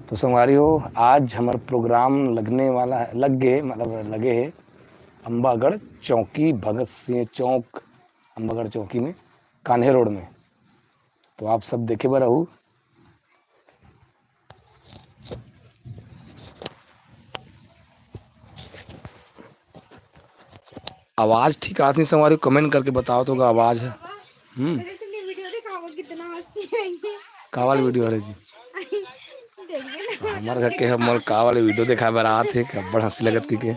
तो संगवारी हो, आज हमारा प्रोग्राम लगने वाला है, लगे है अम्बागढ़ चौकी, भगत सिंह चौक अम्बागढ़ चौकी में, कान्हे रोड में। तो आप सब देखे बा रहू। आवाज ठीक आती संगवारी, कमेंट करके बताओ तो आवाज है। का वाली वीडियो है जी? हमारे घर के हम का वाले वीडियो देखा बरा थे, बड़ा हंसी लगत की के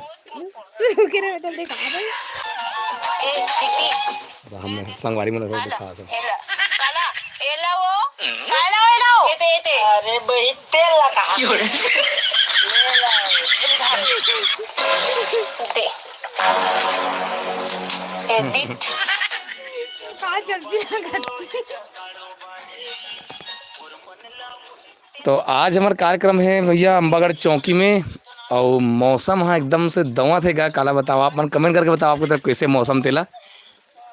हम संगवारी में दिखा दो। अरे बही तेल लगा एडिट तो आज हमारा कार्यक्रम है भैया अम्बागढ़ चौकी में, और मौसम है एकदम से दवा थे गा काला। बताओ आप मन कमेंट करके बताओ आपकी तरफ कैसे मौसम तेला।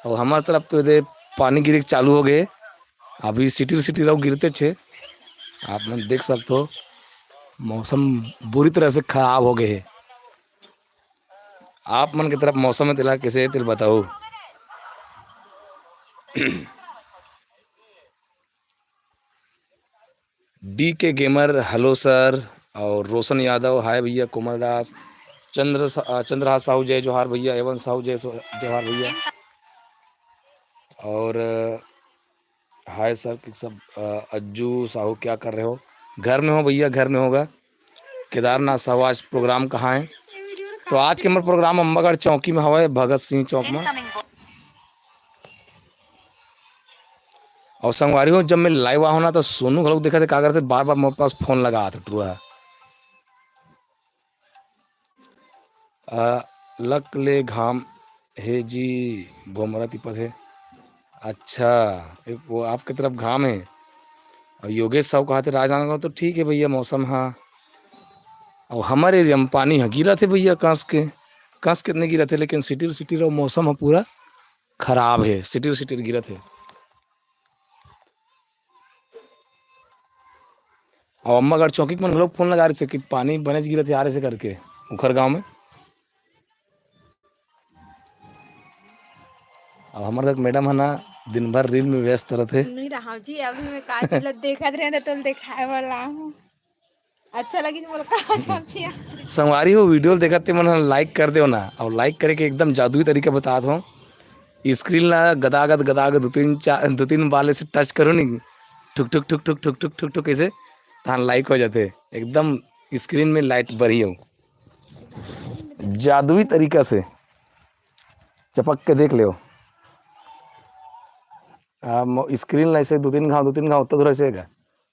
और हमारे तरफ तो ये पानी गिरे चालू हो गए, अभी सिटी रहो गिरते छे। आप मन देख सकते हो मौसम बुरी तरह से खराब हो गए है। आप मन की तरफ मौसम में तेला कैसे तेल बताओ। डी के गेमर हेलो सर, और रोशन यादव हाय भैया, कोमल दास, चंद्रहास साहू जय जोहार भैया, एवं साहू जय जोहार भैया, और हाय सर कि सब। अज्जू साहू क्या कर रहे हो? घर में हो भैया, घर में होगा। केदारनाथ साहू आज प्रोग्राम कहाँ है? तो आज के हमारे प्रोग्राम अम्बागढ़ चौकी में हवा है, भगत सिंह चौक में। और संगवारी हो, जब मैं लाइव आ होना तो सोनू घलोक देखा थे कागर से बार बार मेरे पास फोन लगा था टूरा। लक ले घाम है जी, भोमरा तिपत है। अच्छा, वो आपकी तरफ घाम है। और योगेश साहू कहा थे राजनांदगांव, तो ठीक है भैया मौसम। हाँ, और हमारे एरिया में पानी है गिरा थे भैया, कस कितने गिरा थे, लेकिन सिटी रहो मौसम है पूरा खराब है, सिटी गिरा थे। और अम्बागढ़ चौकी में लोग फोन लगा रहे थे कि पानी बनेज गिरा थे आ रहे से करके उखर गांव में। और हमारे मैडम है ना, दिन भर रील में व्यस्त रहते। नहीं रहा जी, अभी मैं काज देखत रहे तो दिखाए वाला हूं। अच्छा लगी तो का संगवारी हो, वीडियो देखते मन लाइक कर दो ना, और लाइक करे के एकदम जादुई तरीका बता दो। स्क्रीन ला गदागद दो तीन बार से टच करो नहीं, ठुक ठुक ठुक ठुक ठुक ठुक ठुक ठुक ऐसे तहाँ लाइक हो जाते एकदम। स्क्रीन में लाइट बढ़ी हो, जादुई तरीका से चपक के देख लो। स्क्रीन ऐसे दो तीन घाव उत्तर दूर ऐसे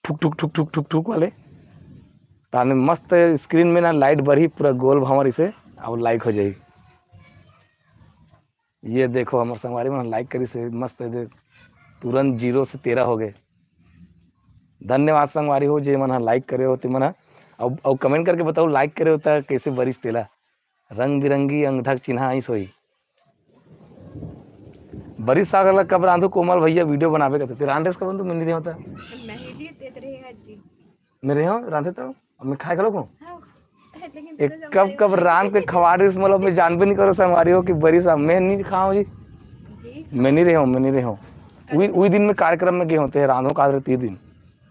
ठुक ठुक ठुक ठुक ठुक ठुक वाले ताने मस्त स्क्रीन में ना लाइट बढ़ी पूरा गोल भंवर इसे, और लाइक हो जाएगी। ये देखो हमारे संगवारी में लाइक करी से मस्त है, तुरंत 0 से 13 हो गए। धन्यवाद संगवारी हो जे मन लाइक करे होते मन। और कमेंट करके बताओ लाइक करे होता कैसे बरिश तेला, रंग बिरंगी अंगठक चिन्हा आई सोई। बरिश सागर कब रांधो कोमल भैया वीडियो बनावे का तो रांधे कब तो मिल नहीं होता। नहीं जी, देत रहे जी मेरे यहाँ रांधे तो मैं खाए खलो को लेकिन एक कब रांध के खवा रही मतलब मैं जानबे नहीं करो संगवारी हो कि बरिश मैं नहीं खाऊं जी। मैं नहीं रहा हूँ वही दिन में कार्यक्रम में गए होते हैं रांधो का 3 दिन।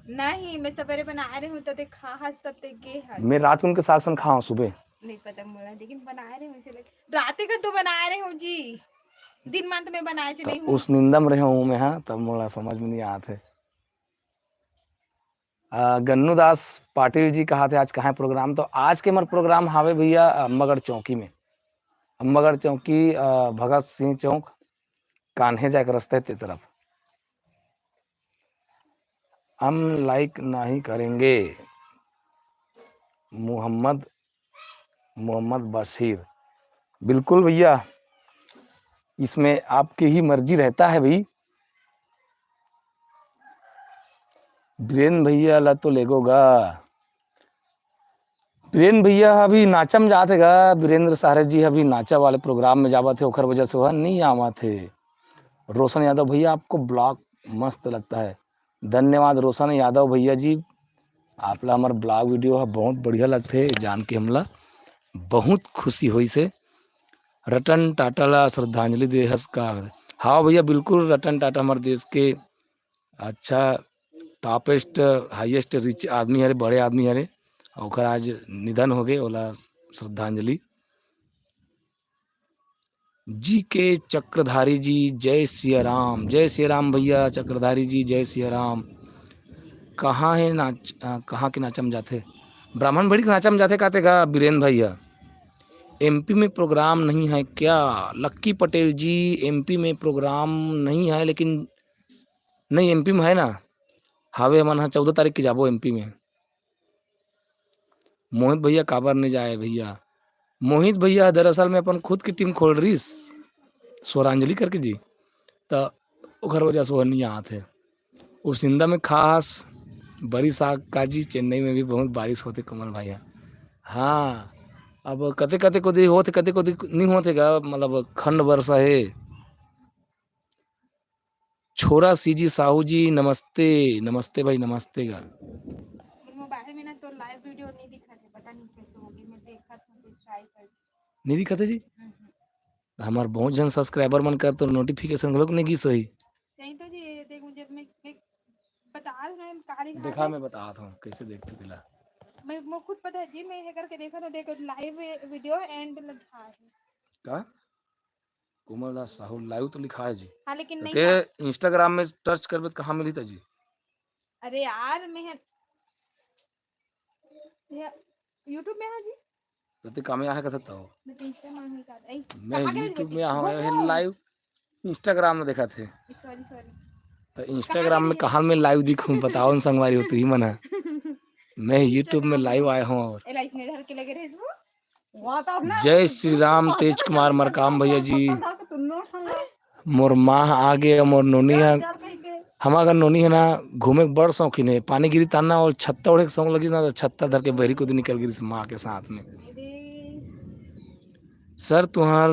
नहीं, मैं सवेरे बना रहे हूँ तो खा हस तब तक गे हस। मैं रात को उनके साथ संग खाऊं सुबह नहीं पता मोला, लेकिन बना रहे हूँ इसीलिए रात का तो बना रहे हूँ जी, दिन मान तो मैं बनाए नहीं हूँ। उस निंदा में रहे हूँ मैं। हाँ, तब मोला समझ में नहीं आते। गन्नू दास पाटिल जी कहा थे आज कहाँ है प्रोग्राम? तो आज के हमारे प्रोग्राम हावे भैया अम्बागढ़ चौकी में। अम्बागढ़ चौकी भगत सिंह चौक, कान्हे जाके रास्ते ते तरफ। हम लाइक नहीं करेंगे, मोहम्मद बशीर। बिल्कुल भैया, इसमें आपकी ही मर्जी रहता है भाई। बीरेन भैया ला तो लेगोगा। बीरेन भैया अभी नाचम जाते गा, बीरेंद्र साहरे जी अभी नाचा वाले प्रोग्राम में जावा थे, ओखर वजह से वह नहीं आवा थे। रोशन यादव भैया आपको ब्लॉग मस्त लगता है, धन्यवाद रोशन यादव भैया जी। आपला हमार ब्लॉग वीडियो ह बहुत बढ़िया लगथे जान के हमला बहुत खुशी होई से। रतन टाटा ला श्रद्धांजलि देहस का? हाँ भैया बिल्कुल, रतन टाटा हमारे देश के अच्छा टॉपेस्ट हाईएस्ट रिच आदमी हरे, बड़े आदमी हरे। ओकर आज निधन हो गए, ओला श्रद्धांजलि। जी के चक्रधारी जी जय सिया राम, जय सिया राम भैया। चक्रधारी जी जय सिया राम। कहाँ है नाच कहाँ के नाचम जाते? ब्राह्मण बड़ी के नाचम जाते कहते का बीरेन्द्र भैया? एमपी में प्रोग्राम नहीं है क्या? लक्की पटेल जी एमपी में प्रोग्राम नहीं है, लेकिन नहीं एमपी में है ना। हावे हमन हा 14 तारीख के जाबो एमपी में। मोहित भैया काबर नहीं जाए भैया? मोहित भैया दरअसल में अपन खुद की टीम खोल रहीस स्वरांजलि करके जी, तो ओकर वजह से वो नहीं आते। उसिंदा में खास बारिश आ का जी, चेन्नई में भी बहुत बारिश होते कमल भैया। हाँ, अब कते कते को दी होते, कते को दी नहीं होते का, मतलब खंड वर्षा है। छोरा सीजी साहू जी नमस्ते, नमस्ते भाई, नमस्ते गा। मेरे मोबाइल में ना तो लाइव वीडियो नहीं दिखा थे, पता नहीं कैसे होगी। मैं देखा था तो ट्राई कर। नहीं दिखाते जी? हमार बहुत जन सब्सक्राइबर मन कर तो नोटिफिकेशन लोग नहीं गीस होई। सही तो जी, देख मुझे मैं बता रहा हूँ कहाँ दिखा देखा है। मैं बताता हूँ कैसे देखते दिला। मैं खुद पता है जी, मैं ये करके देखा तो देखो लाइव वीडियो एंड लिखा है। का कोमल दास साहू लाइव तो लिखा है जी। हाँ लेकिन तो नहीं ते था। इंस्टाग्राम में सर्च करबे तो कहाँ मिली था जी? अरे यार मैं यूट्यूब में हाँ जी। तो ते काम यहाँ का था? मैं तो इंस्टा में ही कर मैं कहाँ गए यूट्यूब बेटी? में आया लाइव, इंस्टाग्राम में देखा थे। Sorry sorry. तो कहाँ इंस्टाग्राम में गए कहाँ में लाइव दिखूं बताओ न संगवारी हो तू ही मना। मैं यूट्यूब में इंस्टाग्राम लाइव आया हूँ। और एला इसने घर के लगे रहे इसको। जय श्री राम तेज कुमार मरकाम भैया जी। मोर माँ आगे मोर नोनी है, हम अगर नोनी है ना घूमे के बड़ शौकीन है। पानी गिरी ताना और छत्ता ओढ़े के शौक लगी ना, तो छत्ता धर के बहरी को निकल गिरी माँ के साथ में। सर तुम्हार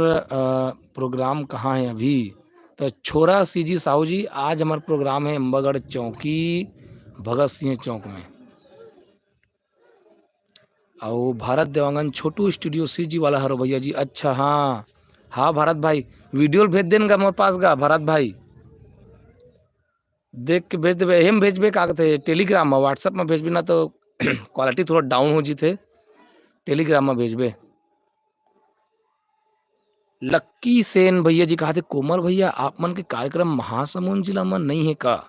प्रोग्राम कहाँ है अभी? तो छोरा सीजी साहू जी आज हमारा प्रोग्राम है अम्बागढ़ चौकी, भगत सिंह चौक में। और भारत देवांगन छोटू स्टूडियो सीजी वाला हरो भैया जी। अच्छा हाँ हाँ भारत भाई, वीडियो भेज देगा मोर पास गा भारत भाई, देख के भेज देवे। एम भेजबे का कहते टेलीग्राम में, व्हाट्सएप में भेजबे ना तो क्वालिटी थोड़ा डाउन हो जीते। टेलीग्राम में भेजबे। लक्की सेन भैया जी कहा थे कोमल भैया आप मन के कार्यक्रम महासमुंद जिला में नहीं है का?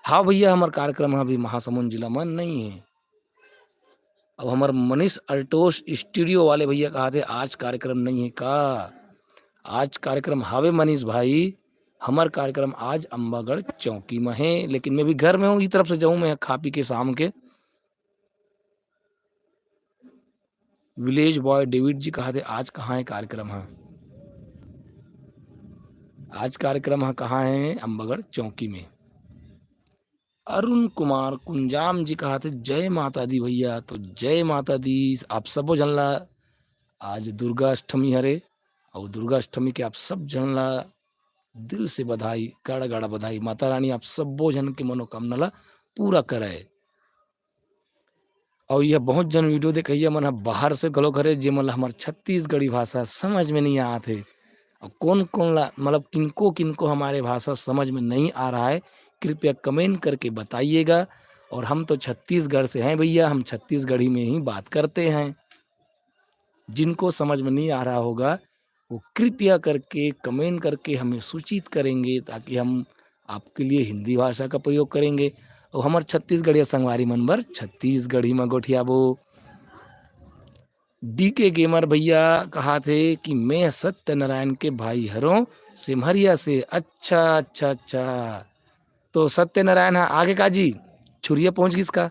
हाँ भैया हमार कार्यक्रम अभी महासमुंद जिला में नहीं है। अब हमार मनीष अल्टोस स्टूडियो वाले भैया कहा थे आज कार्यक्रम नहीं है का? आज कार्यक्रम हावे मनीष भाई, हमार कार्यक्रम आज अम्बागढ़ चौकी में है, लेकिन मैं भी घर में हूँ, इस तरफ से जाऊँ मैं खा पी के शाम के। विलेज बॉय डेविड जी कहा थे आज कहाँ है कार्यक्रम? है आज कार्यक्रम है कहाँ है? अम्बागढ़ चौकी में। अरुण कुमार कुंजाम जी कहा थे जय माता दी भैया। तो जय माता दी आप सबो जनला। आज दुर्गा अष्टमी हरे, और दुर्गा अष्टमी के आप सब जनला दिल से बधाई, गाड़ा गाड़ा बधाई। माता रानी आप सबो जन के मनोकामना ला पूरा करे। और यह बहुत जन वीडियो देखिए मन बाहर से गलो करे जे मन हमार छत्तीसगढ़ी भाषा समझ में नहीं आते। और कौन कौन ला मतलब किनको किनको हमारे भाषा समझ में नहीं आ रहा है, कृपया कमेंट करके बताइएगा। और हम तो छत्तीसगढ़ से हैं भैया, हम छत्तीसगढ़ी में ही बात करते हैं। जिनको समझ में नहीं आ रहा होगा वो कृपया करके कमेंट करके हमें सूचित करेंगे, ताकि हम आपके लिए हिंदी भाषा का प्रयोग करेंगे। और हमारे छत्तीसगढ़िया संगवारी मनबर छत्तीसगढ़ी में गोठियाबो। डी के गेमर भैया कहा थे कि मैं सत्यनारायण के भाई हरों सिमहरिया से। अच्छा अच्छा अच्छा, तो सत्यनारायण आगे का जी छुरिया पहुंच गई इसका।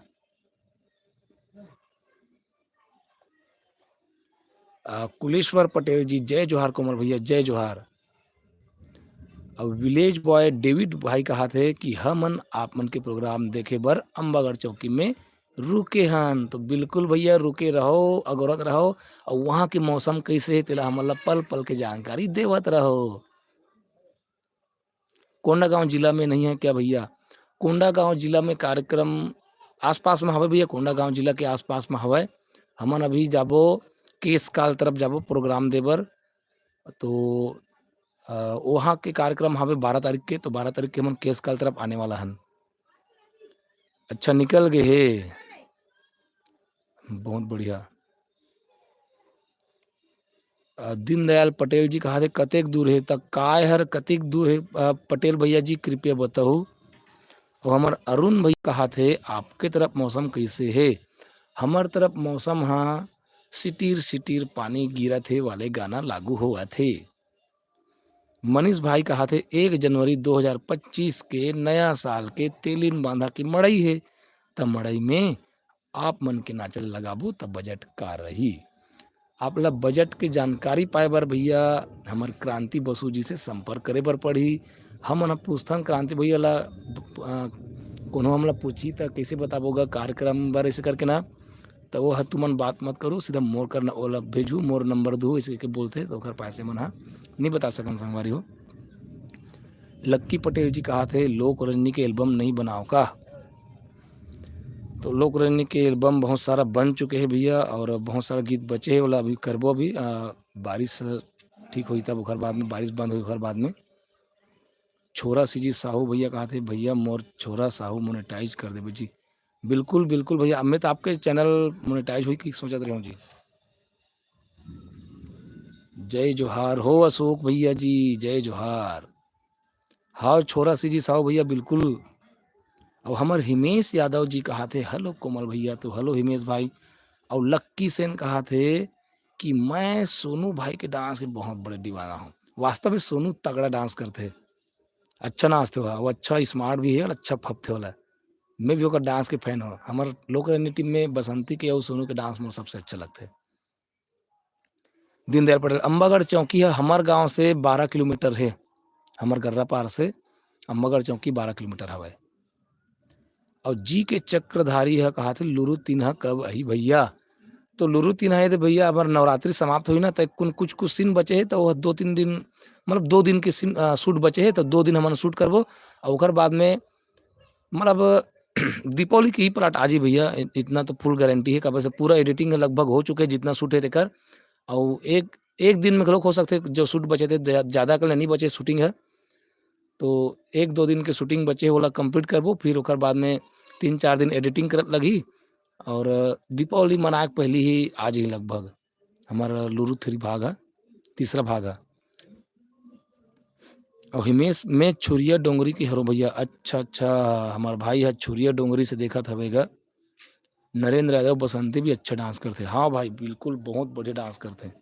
कुलेश्वर पटेल जी जय जोहार कोमल भैया जय जोहार। अब विलेज बॉय डेविड भाई कहा थे कि हमन आप मन के प्रोग्राम देखे बर अम्बागढ़ चौकी में रुके हन। तो बिल्कुल भैया रुके रहो, अगोरत रहो। और वहाँ के मौसम कैसे है तेला हमला पल पल के जानकारी देवत रहो। कोंडागांव जिला में नहीं है क्या भैया? कोंडागांव जिला में कार्यक्रम आसपास में हवे भैया, कोंडागांव जिला के आसपास में हवे। हमन अभी जाबो केसकाल तरफ जाबो प्रोग्राम देबर। तो वहाँ के कार्यक्रम हवे 12 तारीख के, तो 12 तारीख के हमन केसकाल तरफ आने वाला हन। अच्छा निकल गए हे, बहुत बढ़िया। दीनदयाल पटेल जी कहा थे कतेक दूर है, तक काय हर कतेक दूर है पटेल भैया जी कृपया बताओ। और हमार अरुण भैया कहा थे आपके तरफ मौसम कैसे है। हमार तरफ मौसम हाँ सिटीर सिटीर पानी गिरा थे वाले गाना लागू हुआ थे। मनीष भाई कहा थे 1 जनवरी 2025 के नया साल के तेलिन बांधा की मड़ई है, तब मड़ई में आप मन के नाचल लगाबू तब बजट का रही। आप ला बजट की जानकारी पाए बर भैया हमार क्रांति बसु जी से संपर्क करे बर पड़ी। हम मन पूछथन क्रांति भैया ला कोनो हमला पूछी त कैसे बताबोगा कार्यक्रम बर ऐसे करके ना, तो वो तुमन बात मत करो, सीधा मोर कर ओला भेजू, मोर नंबर दो ऐसे के बोलते तो ओकर पैसे मन हा नहीं बता सकन संगवारी हो। लक्की पटेल जी कहा थे लोक रजनी के एल्बम नहीं बनाओ का। तो लोक रजनी के एल्बम बहुत सारा बन चुके हैं भैया, और बहुत सारा गीत बचे हैं, वाला अभी करबो। अभी बारिश ठीक हुई तब ओकर बाद में, बारिश बंद हुई ओकर बाद में। छोरा सीजी साहू भैया कहा थे भैया मोर छोरा साहू मोनेटाइज कर दे जी। बिल्कुल बिल्कुल भैया, अब मैं तो आपके चैनल मोनेटाइज हुई कि सोचत रहे हूँ जी। जय जोहार हो अशोक भैया जी, जय जोहार। हाँ छोरा सीजी साहू भैया बिल्कुल। और हमार हिमेश यादव जी कहा थे हेलो कोमल भैया, तो हेलो हिमेश भाई। और लक्की सेन कहा थे कि मैं सोनू भाई के डांस के बहुत बड़े दीवाना हूँ। वास्तव में सोनू तगड़ा डांस करते, अच्छा नाचते हो, वो अच्छा स्मार्ट भी है और अच्छा फपते वाला। मैं भी ओकर डांस के फैन हूँ। हमार लोक रजनी टीम में बसंती के और सोनू के डांस मुझे सबसे अच्छा लगते है। दीनदयाल पटेल अम्बागढ़ चौकी है हमार गांव से 12 किलोमीटर है। हमार गर्रा पार से अम्बागढ़ चौकी 12 किलोमीटर हवा। और जी के चक्रधारी है कहा थे लुरु तिन्हा कब आई भैया। तो लुरु तिन्हा है तो भैया अगर नवरात्रि समाप्त हुई ना तो कुछ कुछ सीन बचे है, तो वह 2-3 दिन मतलब 2 दिन के सीन शूट बचे है, तो 2 दिन हमन शूट करबो। और ओकर बाद में मतलब दीपावली की ही प्लाट आज ही भैया, इतना तो फुल गारंटी है। कब से पूरा एडिटिंग लगभग हो चुके हैं जितना शूट है तेकर। और एक दिन में लोग हो सकते जो शूट बचे थे, ज़्यादा कल नहीं बचे शूटिंग है, तो 1-2 दिन के शूटिंग बचे वाला कंप्लीट करबो। फिर ओकर बाद में 3-4 दिन एडिटिंग कर लगी, और दीपावली मनाए पहले ही आज ही लगभग हमारा लुरु 3 भाग है, तीसरा भाग है। और हिमेश में छुरिया डोंगरी की हरो भैया। अच्छा अच्छा, हमारा भाई है छुरिया डोंगरी से देखा था भैया। नरेंद्र यादव बसंती भी अच्छा डांस करते। हाँ भाई बिल्कुल, बहुत बढ़िया डांस करते हैं।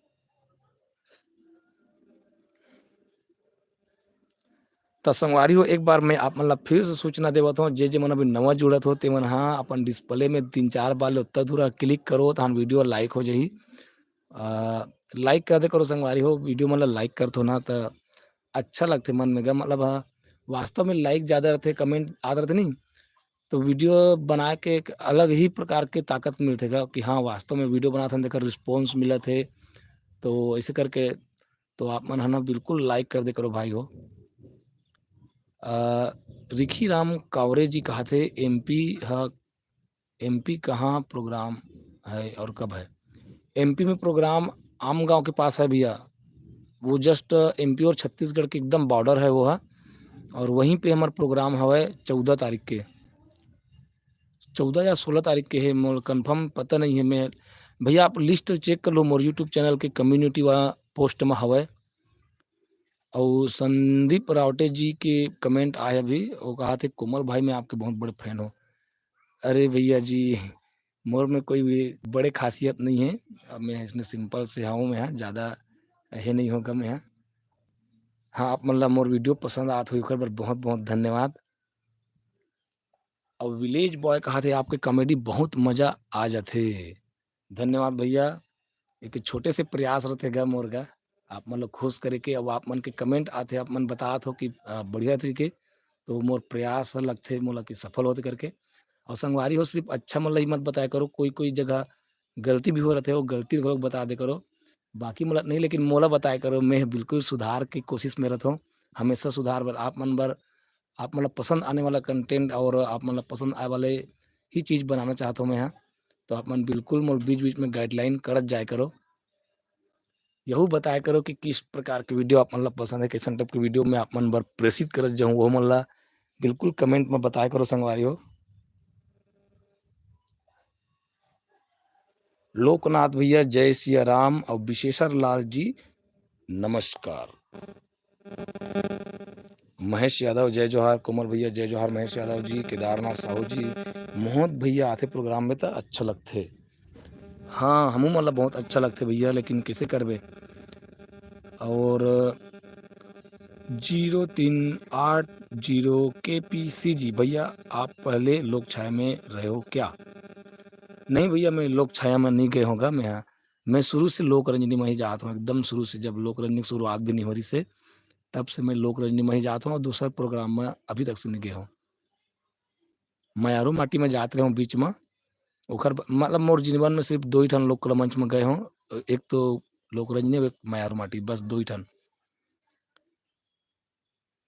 तो संगवारी हो एक बार मैं आप मतलब फिर से सूचना देवत हूँ, जे मन अभी नवा जुड़त हो ते मन हाँ अपन डिस्प्ले में 3-4 बार उत्तर दूरा क्लिक करो तो वीडियो लाइक हो जाही। लाइक कर दे करो संगवारी हो, वीडियो मतलब लाइक कर तो ना तो अच्छा लगते मन में गा। मतलब हाँ वास्तव में लाइक ज़्यादा रहते, कमेंट आते रहते नहीं, तो वीडियो बना के एक अलग ही प्रकार के ताकत मिलतेगा कि हाँ वास्तव में वीडियो बनाते देकर रिस्पॉन्स मिला थे। तो ऐसे करके तो आप मन है ना बिल्कुल लाइक कर दे करो भाई हो। रिखी राम कावरे जी कहा थे एमपी कहाँ प्रोग्राम है और कब है। एमपी में प्रोग्राम आम गांव के पास है भैया, वो जस्ट एमपी और छत्तीसगढ़ के एकदम बॉर्डर है वो है। और वहीं पे हमारा प्रोग्राम है 14 तारीख के, 14 या 16 तारीख के है, मोर कंफर्म पता नहीं है। मैं भैया आप लिस्ट चेक कर लो, मोर यूट्यूब चैनल के कम्युनिटी व पोस्ट में हवा। और संदीप रावटे जी के कमेंट आए अभी, वो कहा थे कोमल भाई मैं आपके बहुत बड़े फैन हूँ। अरे भैया जी मोर में कोई भी बड़े खासियत नहीं है, अब मैं इसमें सिंपल से हूँ, मैं ज़्यादा है नहीं होगा मैं। हाँ आप मतलब मोर वीडियो पसंद आत हुई ओकर बर बहुत बहुत धन्यवाद। और विलेज बॉय कहा थे आपके कॉमेडी बहुत मजा आ जाते। धन्यवाद भैया, एक छोटे से प्रयास रहते गा मोर का आप मतलब खुश करे के। अब आप मन के कमेंट आते आप मन बतात हो कि बढ़िया तरीके, तो मोर प्रयास लगते मोला कि सफल होते करके। और संगवारी हो सिर्फ अच्छा मतलब ही मत बताया करो, कोई कोई जगह गलती भी हो रहते हो, गलती लोग बता दे करो, बाकी मोला नहीं लेकिन मोला बताया करो। मैं बिल्कुल सुधार की कोशिश में रहता हूँ, हमेशा सुधार बर आप मन बर। आप मतलब पसंद आने वाला कंटेंट और आप मतलब पसंद आने वाले ही चीज़ बनाना चाहत हो मैं यहाँ, तो आप मन बिल्कुल मोर बीच-बीच में गाइडलाइन करत जाए करो। यहू बताया करो कि किस प्रकार के वीडियो आप मन ल पसंद है, कैसन टाइप के वीडियो मैं आप मन बर प्रेषित करत जाऊँ, वो मन ला बिल्कुल कमेंट में बताया करो संगवारी हो। लोकनाथ भैया जय सिया राम और विशेषर लाल जी नमस्कार। महेश यादव जय जोहार, कोमल भैया जय जोहार, महेश यादव जी, केदारनाथ साहू जी, मोहत भैया आथे प्रोग्राम में तो अच्छा लगथे। हाँ, हमू मन ला बहुत अच्छा लगथे भैया, लेकिन कैसे करबे। और 0380 KPC जी भैया, आप पहले लोक छाया में रहे हो क्या? नहीं भैया, मैं लोक छाया में नहीं गए होगा। मैं शुरू से लोक रंजनी में ही जात हूँ, एकदम शुरू से, जब लोक रंजनी की शुरुआत भी नहीं हो रही से, तब से मैं लोक रंजनी में ही जात हूँ और दूसरा प्रोग्राम में अभी तक से नहीं गए हूँ। मयारू माटी में जात रहे हूँ बीच में, ओखर मतलब मोर जीवन में सिर्फ 2 ही ठन लोक मंच में गए हूँ। एक तो लोक रंजनी और एक मयारू माटी, बस 2 ही ठन।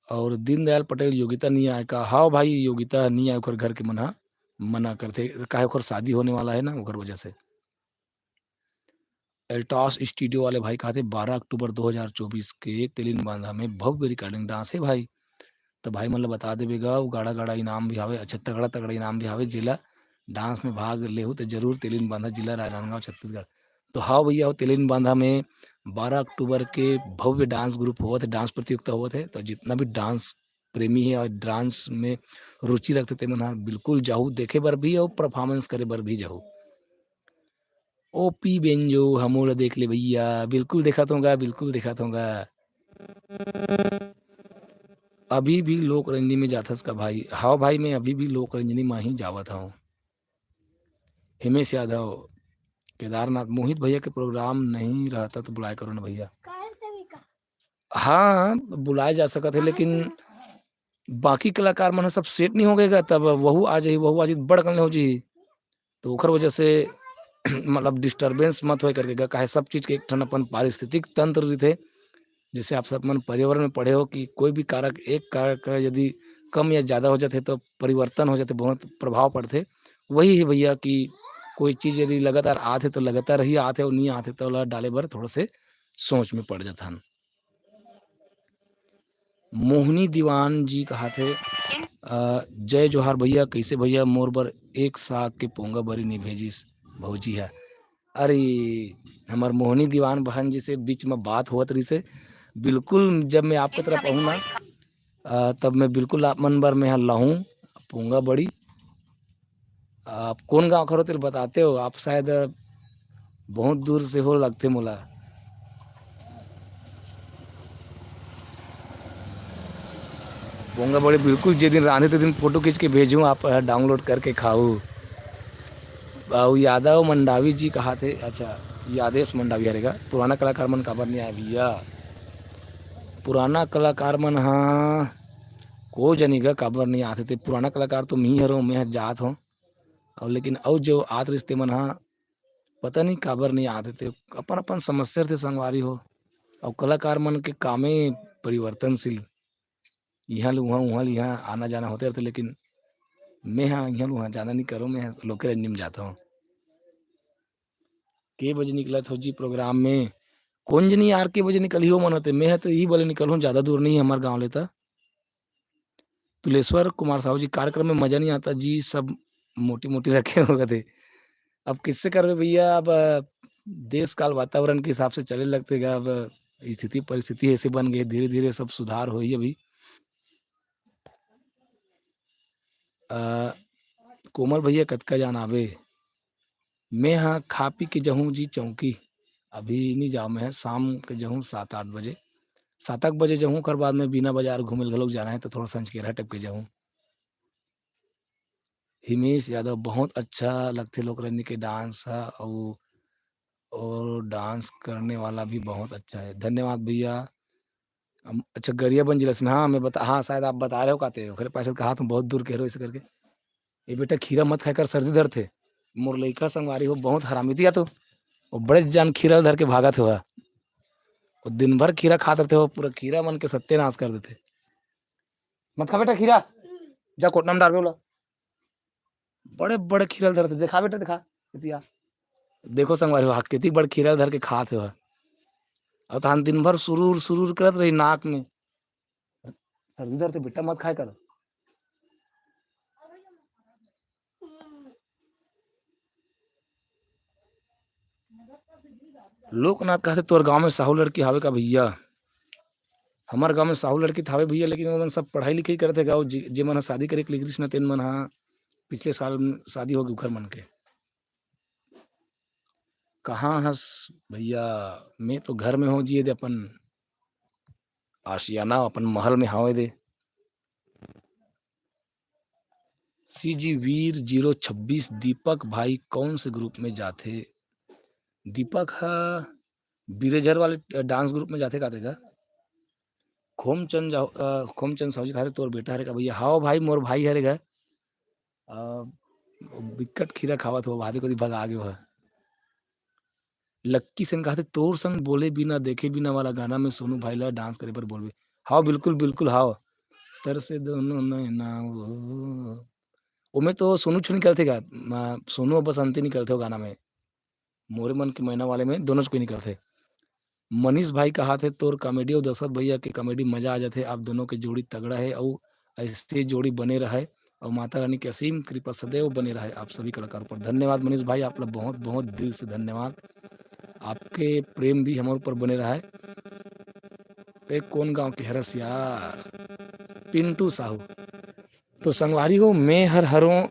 और दीनदयाल पटेल योग्यता नहीं आए का? हाँ भाई, योग्यता नहीं आए, ओखर घर के मन ह मना करथे, काहे ओखर शादी होने वाला है ना, ओखर वजह से। एल्टॉस स्टूडियो वाले भाई कहा थे 12 अक्टूबर 2024 के तेलिन बांधा में भव्य रिकॉर्डिंग डांस है भाई। तो भाई मतलब बता देवेगा, वो गाड़ा गाड़ा इनाम भी हावे, अच्छा तगड़ा तगड़ा इनाम भी हावे। जिला डांस में भाग लेहू तो जरूर तेलिन बांधा, जिला राजनांदगांव छत्तीसगढ़। तो हाँ भैया, वो तेलिन बांधा में 12 अक्टूबर के भव्य डांस ग्रुप हुआ थे, डांस प्रतियोगिता हुआ थे। तो जितना भी डांस प्रेमी है और डांस में रुचि रखते थे मन बिल्कुल जाहू देखे बर भी और परफॉर्मेंस करे बर भी जाहू। ओपी बेंजो हमोला देख ले भैया, बिल्कुल देखा होगा, बिल्कुल देखा होगा। अभी भी लोक रंजनी में जाथस का भाई? हाँ भाई, मैं अभी भी लोक रंजनी में ही जावत हूँ। हिमेश यादव, केदारनाथ, मोहित भैया के प्रोग्राम नहीं रहता तो बुलाया करो ना भैया। हाँ, बुलाया जा सकत है, लेकिन बाकी कलाकार मन सब सेट नहीं हो गएगा, तब वहू आ जाही, वहू आ जाही बड़ कन हो जी, तो ओखर वजह से मतलब डिस्टर्बेंस मत होए करके काहे, सब चीज के एक ठन अपन पारिस्थितिक तंत्र रहिथे। जैसे आप सब मन पर्यावरण में पढ़े हो कि कोई भी कारक, एक कारक का यदि कम या ज़्यादा हो जाते तो परिवर्तन हो जाते, बहुत प्रभाव पड़ते। वही है भैया कि कोई चीज़ यदि लगातार आथे तो लगातार ही आथे, और नहीं आथे तो ओला डाले बर थोड़ा से सोच में पड़ जाथन। मोहिनी दीवान जी कहा थे जय जोहार भैया, कैसे भैया मोर बर एक साग के पोंगा बरी नहीं भेजिस भौजी है। अरे हमार मोहिनी दीवान बहन जी से बीच में बात होत रही से, बिल्कुल जब मैं आपके तरफ आऊँ ना, तब मैं बिल्कुल आप मन बर में यहाँ लाहूँ पोंगा बड़ी। आप कौन गांव खरो तेल बताते हो? आप शायद बहुत दूर से हो लगते मोला। पोंगा बड़ी बिल्कुल जे दिन रांधे ते दिन फोटो खींच के भेजूँ, आप डाउनलोड करके खाऊ। यादव मंडावी जी कहा थे? अच्छा, यादेश मंडावी हरेगा। पुराना कलाकार मन काबर नहीं आए भैया? पुराना कलाकार मन हाँ को जनिगा काबर नहीं आते थे। पुराना कलाकार तो मी हरो, मैं जात हूँ, और लेकिन और जो आत रिश्ते मन हाँ पता नहीं काबर नहीं आते थे। अपन अपन समस्या थे संगवारी हो, और कलाकार मन के कामे परिवर्तनशील, यहाँ ले वहाँ यहाँ आना जाना होते रहते, लेकिन मैं हाँ यहाँ वहाँ जाना नहीं करूँ, मैं लोके रंजनी में जाता हूँ। के बजे निकला था जी प्रोग्राम में? कौन जनी यार के बजे निकली हो मनते? मैं तो यही बोले निकल हूँ, ज़्यादा दूर नहीं है हमारे गाँव लेता। तुलेश्वर कुमार साहू जी, कार्यक्रम में मजा नहीं आता जी, सब मोटी मोटी रखे हो गए थे। अब किससे करवे भैया, अब देश काल वातावरण के हिसाब से चले लगते गा। अब स्थिति परिस्थिति ऐसे बन गई, धीरे धीरे सब सुधार हो ही अभी। कोमल भैया कतका जान आवे? मैं हाँ खा पी के जहूँ जी चौकी, अभी नहीं जाऊँ, मैं शाम के जहूँ 7-8 बजे, 7 बजे जहूँ, कर बाद में बिना बाजार घूमे घलोक जाना है तो थोड़ा संचकेरा टप के जाऊँ। हिमेश यादव, बहुत अच्छा लगते लोक रंजनी के डांस है, और डांस करने वाला भी बहुत अच्छा है। धन्यवाद भैया। अच्छा, गरियाबंद जिला से? हाँ मैं बता, हाँ शायद आप बता रहे हो काते ओखरे पास कहा तुम बहुत दूर कह रहे हो इसे करके। ये बेटा खीरा मत खाकर सर्दी दर्द थे। मोर लइका संगवारी हो बहुत हरामी थी, या तो वो बड़े जान खीरा धर के भागत हुआ, वो दिन भर खीरा खाते रहते हो, पूरा खीरा मन के सत्यानाश कर देते। मत खा बेटा खीरा, जा कोटना में डाल बोला। बड़े बड़े खीरल धरते, देखा बेटा देखा इतिया देखो संगवारी हो कितनी बड़ खीरल धर के खात हो। और तहन दिन भर सुरूर सुरूर करत रही नाक में, सर्दी धरते बेटा मत खाए कर। लोकनाथ कहते तोर गांव में साहू लड़की हावे का भैया? हमार गांव में साहू लड़की थावे भैया, लेकिन वो मन सब पढ़ाई लिखाई करते गाँव जे मन शादी करे के लिखिस न तेन मन हा पिछले साल शादी हो गई उखर मन के। कहाँ हस भैया? मैं तो घर में हो जिए दे अपन आशियाना अपन महल में हावे दे। सीजी वीर 026 दीपक भाई कौन से ग्रुप में जाते? दीपक हा बीरेझर वाले डांस ग्रुप में जाते का खोमचंद साहू जी खाते तोर बेटा हरे का भैया? हाओ भाई मोर भाई हरे गा। बिकट खीरा खावत हो भादे को भगा आगे हो। लक्की सिंह कहते तोर संग बोले बिना देखे बिना वाला गाना में सोनू भाई ला डांस करे पर बोलबे। हाओ बिल्कुल बिल्कुल हाओ। तरसे दोनों नैना वो में तो सोनू छुनी करते गा, सोनू और बसंती निकलते हो गाना में। मोरे मन के महीना वाले में दोनों कोई निकलते। मनीष भाई कहा थे तोर कॉमेडी और दशरथ भैया के कॉमेडी मजा आ जाते। आप दोनों के जोड़ी तगड़ा है और ऐसे जोड़ी बने रहे और माता रानी की असीम कृपा सदैव बने रहे आप सभी कलाकारों पर। धन्यवाद मनीष भाई, आप लोग बहुत बहुत दिल से धन्यवाद। आपके प्रेम भी हमारे ऊपर बने रहा है। एक कौन गांव के हरस यार? पिंटू साहू। तो संगवारी हो मैं हर हरों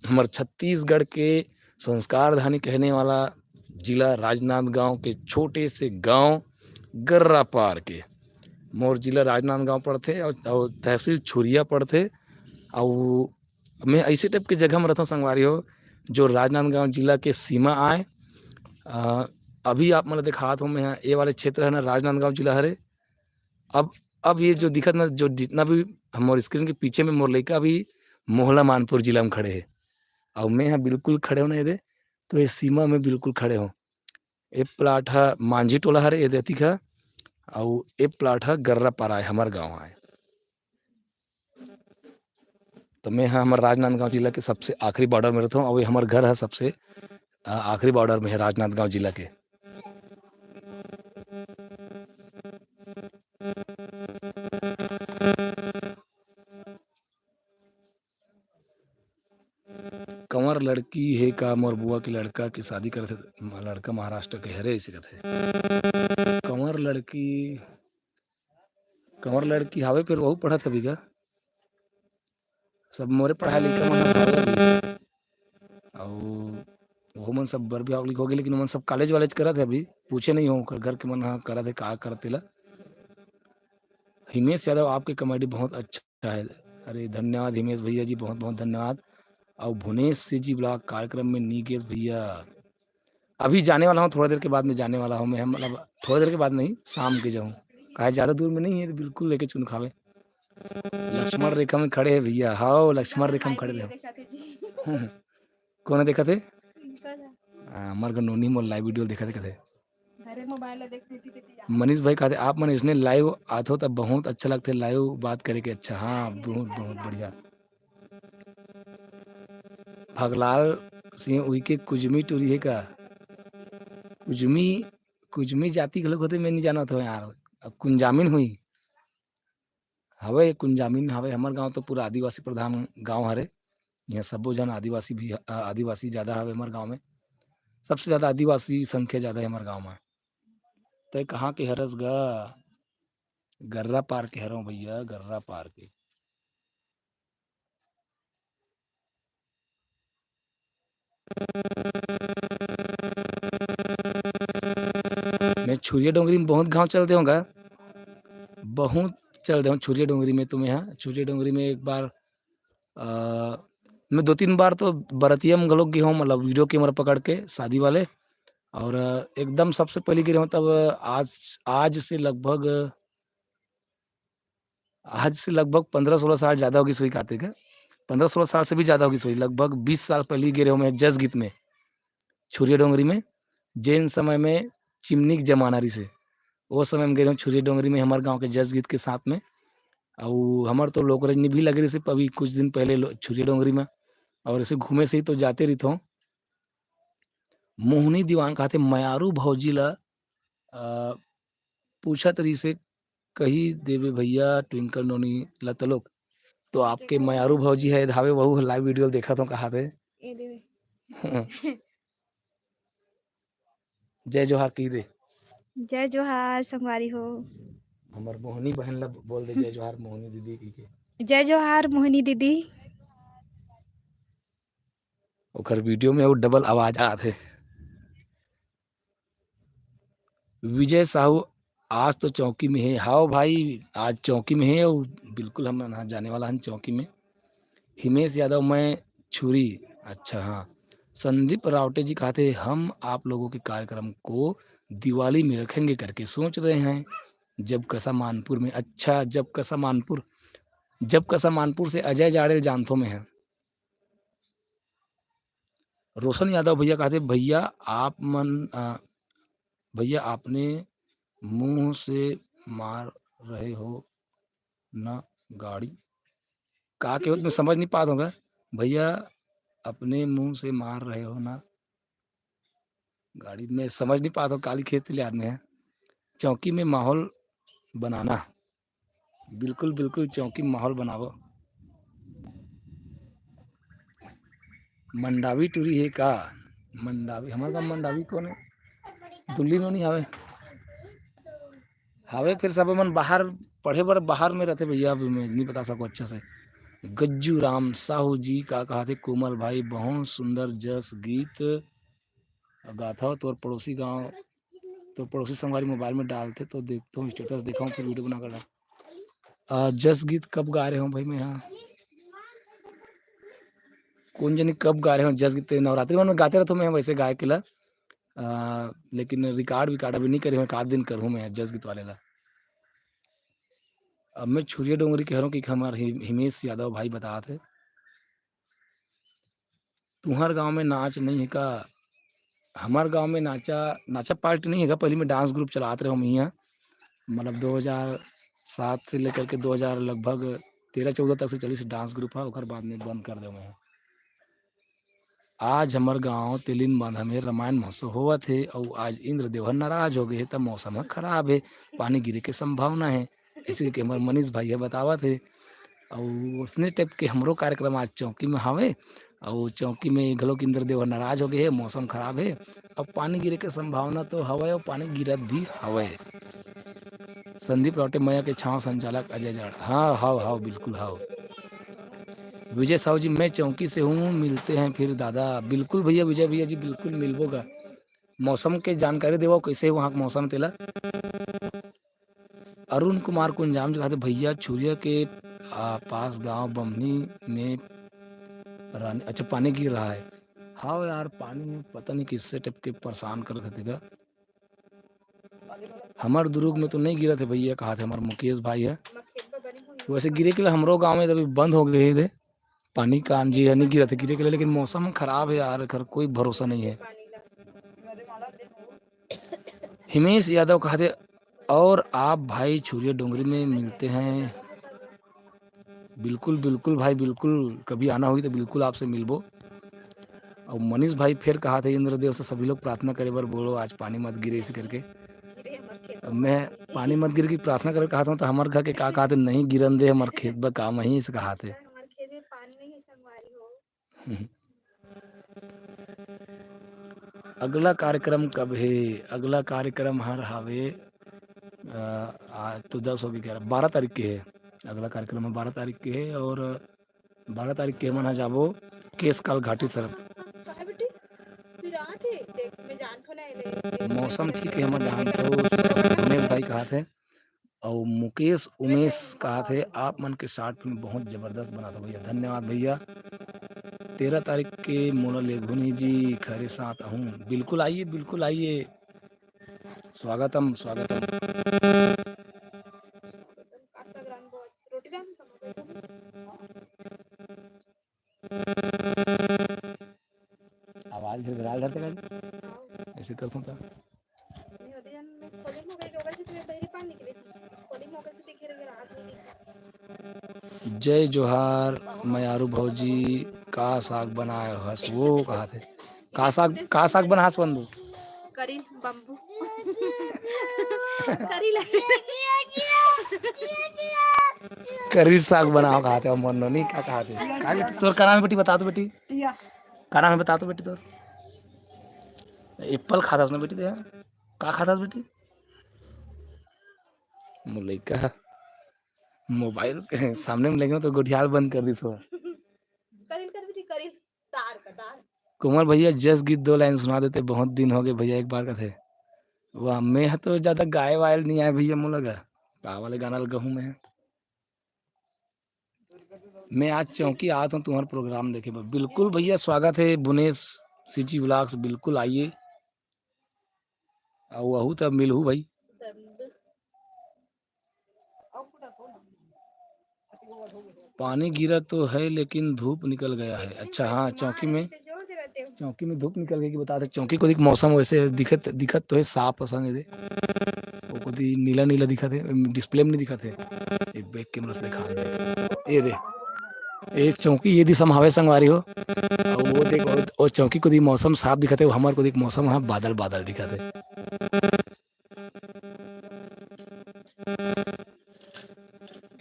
हमारे छत्तीसगढ़ के संस्कार धानी कहने वाला जिला राजनांदगांव के छोटे से गांव गर्रा पार के मोर जिला राजनांदगांव पड़ते और तहसील छुरिया पड़ते। और मैं ऐसे टाइप के जगह में रहता हूँ संगवारी हो जो राजनांदगांव जिला के सीमा आए। अभी आप मतलब दिखात हो मैं ये वाले क्षेत्र है ना राजनांदगांव जिला हरे। अब ये जो दिखत ना जो जितना भी हमारे स्क्रीन के पीछे में मोर लड़का अभी मोहला मानपुर जिला में खड़े है और मैं यहाँ बिल्कुल खड़े हो ना ये तो ये सीमा में बिल्कुल खड़े हो। ए प्लाट है मांझी टोला हरे ये देती है और ए प्लाट है गर्रा पारा है हमारे गाँव आए। तो मैं यहाँ हमारे राजनांदगांव जिला के सबसे आखिरी बॉर्डर में रहता हूँ और ये हमारे घर है सबसे आखिरी बॉर्डर में है राजनांदगांव जिला के। कंवर लड़की है का मोर बुआ की लड़का की शादी करे थे, लड़का महाराष्ट्र के हरे इसी कथे। कंवर लड़की हावे फिर वहू पढ़ा था का सब मोरे पढ़ाई लिखा मन और वो मन सब बर भी हो गए, लेकिन मन सब कॉलेज वालेज करा थे। अभी पूछे नहीं हो घर के मन हाँ करा थे का करते ला। हिमेश यादव आपकी कॉमेडी बहुत अच्छा है। अरे धन्यवाद हिमेश भैया जी, बहुत बहुत धन्यवाद। और भुवनेश से जी ब्लॉग कार्यक्रम में निकेश भैया अभी जाने वाला हूँ, थोड़ी देर के बाद में जाने वाला हूँ मैं, मतलब थोड़ी देर के बाद नहीं शाम के जाऊँ कहा ज़्यादा दूर में नहीं है बिल्कुल लेके चुन खावे। लक्ष्मण रेखा में खड़े है भैया। हाँ लक्ष्मण रेखा में खड़े थे। कौन देखा थे? हमारे नोनी मोल लाइव वीडियो देखा थे कथे मनीष भाई कहते आप मन इसने लाइव आते हो तब बहुत अच्छा लगता है लाइव बात करे के। अच्छा हाँ बहुत बहुत बढ़िया। भगलाल सिंह उई के कुजमी टूरी है का? कुजमी जाति के लोग होते मैं नहीं जाना था यार। कुंजामिन हुई हवे कुंजामिन हवे। हमार गांव तो पूरा आदिवासी प्रधान गांव हरे। यहाँ सबो जन आदिवासी भी आदिवासी ज़्यादा हवे हमारे गांव में। सबसे ज़्यादा आदिवासी संख्या ज़्यादा है हमारे गांव में। तो कहाँ के हरस गा? गर्रा पार के हरों भैया, गर्रा पार के। मैं छुरिया डोंगरी में बहुत गांव चलते होगा, बहुत चलते हूँ छुरिया डोंगरी में। तो मैं यहाँ छुरिया डोंगरी में एक बार मैं 2-3 बार तो बरतिया में गलोग गया हूँ, मतलब वीडियो कैमरा पकड़ के शादी वाले। और एकदम सबसे पहले गिरे हूँ तब आज से लगभग 15-16 साल ज़्यादा होगी सोई खाते का। 15-16 साल से भी ज़्यादा होगी सोई, लगभग 20 साल पहले गिरे हूँ मैं जस गीत में छुरिया डोंगरी में। जैन समय में चिमनी की जमाना रही से वो समय में गए हूँ छुरिया डोंगरी में हमारे गाँव के जस गीत के साथ में। और हमारे तो लोक रजनी भी लग रही से अभी कुछ दिन पहले छुरिया डोंगरी में और ऐसे घूमे से ही तो जाते रही हो। मोहनी दीवान कहते मयारू भौजी ला पूछत रही से कही देवे भैया ट्विंकल नोनी लतलोक। तो आपके मयारू भौजी है धावे वहू लाइव वीडियो देखा तो कहा थे। ये दे जय जोहार कही दे। जय जोहार संगवारी हो। हमार मोहनी बहन ला बोल दे जय जोहार मोहनी दीदी की के। जय जोहार मोहिनी दीदी। ओकर वीडियो में वो डबल आवाज आते। विजय साहू आज तो चौकी में है। हाँ भाई आज चौकी में है और बिल्कुल हम ना जाने वाला हम चौकी में। हिमेश यादव मैं छुरी। अच्छा हाँ। संदीप रावटे जी कहते हम आप लोगों के कार्यक्रम को दिवाली में रखेंगे करके सोच रहे हैं। जब कसा मानपुर में। अच्छा जब कसा मानपुर से अजय जाड़ेल जानथो में है। रोशन यादव भैया कहते भैया आपने मुंह से मार रहे हो ना गाड़ी का के मैं समझ नहीं पाता होगा। भैया अपने मुंह से मार रहे हो ना गाड़ी में समझ नहीं पाता हूँ। काली खेत लिहाज में है। चौकी में माहौल बनाना। बिल्कुल बिल्कुल चौकी में माहौल बनाओ। मंडावी टूरी है का मंडावी हमारे गाँव मंडावी कौन है। दुल्ली में नहीं आवे हावे फिर सब मन बाहर पढ़े बर बाहर में रहते भैया। अभी मैं नहीं बता सकूँ अच्छा से। गज्जू राम साहू जी का कहा थे कोमल भाई बहुत सुंदर जस गीत गाथा तोर पड़ोसी गांव तो पड़ोसी संगवारी मोबाइल में डालते तो देखता हूँ स्टेटस देखा हूँ फिर वीडियो बना कर जस गीत कब गा रहे हो भाई। मैं यहाँ कौन जनी कब गा रहे हो जस गीत नवरात्रि में गाते रहता हूँ मैं वैसे गाय के ला। लेकिन रिकॉर्ड अभी नहीं करे हूँ। एक आध दिन करूँ मैं जस गीत वाले ला। अब मैं छुरिया डोंगरी कह रहा हूँ कि हमारे हिमेश यादव भाई बता थे तुम्हार गांव में नाच नहीं है का। हमारे गांव में नाचा पार्टी नहीं है। पहले में डांस ग्रुप चलाते रहे हम यहाँ मतलब 2007 से लेकर के 2000 लगभग 13-14 तक से चली से डांस ग्रुप है। और बाद में बंद कर दे मैं। आज हमारे गांव तेलिन बांधा में रामायण महोत्सव हुआ थे और आज इंद्र देवन नाराज हो गए तब मौसम खराब है पानी गिरे के संभावना है। इसी के हमारे मनीष भाई है बतावा थे और उसने टाइप के हमरो कार्यक्रम आज चौकी में हवे और चौकी में घलोक इंद्र देवन नाराज हो गए है मौसम खराब है अब पानी गिरे के संभावना तो हवे और पानी गिरत भी हवे। संदीप रावटे मैया के छाव संचालक अजय जाड़। हाँ हाँ हाँ बिल्कुल हाँ। विजय साहू जी मैं चौकी से हूँ मिलते हैं फिर दादा। बिल्कुल भैया विजय भैया जी बिल्कुल मिलबोगा। मौसम के जानकारी देवो कैसे वहाँ का मौसम तेला। अरुण कुमार कुंजाम जी कहते भैया छुरिया के पास गांव बमनी में अच्छा पानी गिर रहा है। हाँ यार पानी पता नहीं किससे टप के परेशान कर रहे थे। हमारे दुर्ग में तो नहीं गिरा थे भैया कहा थे हमारे मुकेश भाई है। वैसे गिरे के लिए हमरो गांव में अभी बंद हो गए थे पानी का जी नहीं गिरा थे गिरे के लिए। लेकिन मौसम खराब है यार घर कोई भरोसा नहीं है। हिमेश यादव कहते और आप भाई छुरिया डोंगरी में मिलते हैं। बिल्कुल बिल्कुल भाई बिल्कुल कभी आना होगी तो बिल्कुल आपसे मिलबो। और मनीष भाई फिर कहा था इंद्रदेव से सभी लोग प्रार्थना करे बार बोलो आज पानी मत गिरे इसे करके। मैं पानी मत गिर की प्रार्थना कर कहा था तो हमारे घर के का कहा थे नहीं गिरन दे हमारे खेत में काम ही से कहा थे। अगला कार्यक्रम कब है। अगला कार्यक्रम हर हावे आज तो 10 हो गया 12 तारीख के है। अगला कार्यक्रम है 12 तारीख के है और 12 तारीख के मना जाबो केस काल घाटी सर। मौसम ठीक है हमारे जान तो उमेश भाई कहा थे और मुकेश उमेश कहा थे आप मन के शॉर्ट फिल्म बहुत जबरदस्त बना था भैया। धन्यवाद भैया। 13 तारीख के मोना लेघुनी जी खरे साथ हूँ। बिल्कुल आइए स्वागतम स्वागतम। आवाज घड़घड़ा करते का ऐसे करता था। जय जोहार मयारू भौजी का साग बनाए हो हस वो कहा थे का साग बना हस बंधु करी बम्बू करी लगे करी साग बनाओ कहा थे और मनो नहीं क्या कहा थे का बेटी तोर का नाम है बेटी बता दो बेटी का नाम है बता दो बेटी तोर एप्पल खाता ना बेटी दे का खाता बेटी मुलैका मोबाइल के सामने में लगे तो गुठियाल बंद कर दी सो करील कर बेटी करील तार का तार कुमार भैया जस गीत 2 लाइन सुना देते बहुत दिन हो गए भैया एक बार का थे वाह मैं तो ज्यादा गाय वायल नहीं आया भैया मुँह लगा का वाले गाना लगा हूँ मैं आज चौकी आता हूँ तुम्हारा प्रोग्राम देखे बिल्कुल भैया स्वागत है बुनेश सिटी ब्लॉग्स बिल्कुल आइए वहू तब मिलू भाई पानी गिरा तो है लेकिन धूप निकल गया है अच्छा हाँ चौकी में धूप निकल गई कि बता दे चौकी को दिख मौसम वैसे दिखत दिखत तो है साफ पसंद है वो को दी नीला नीला दिखा थे डिस्प्ले में नहीं दिखा थे एक बैक कैमरा से दिखा ये दे एक चौकी ये दी समावे संगवारी हो और वो देख और चौकी को दी मौसम साफ दिखा थे हमार को देख मौसम वहाँ बादल बादल दिखा थे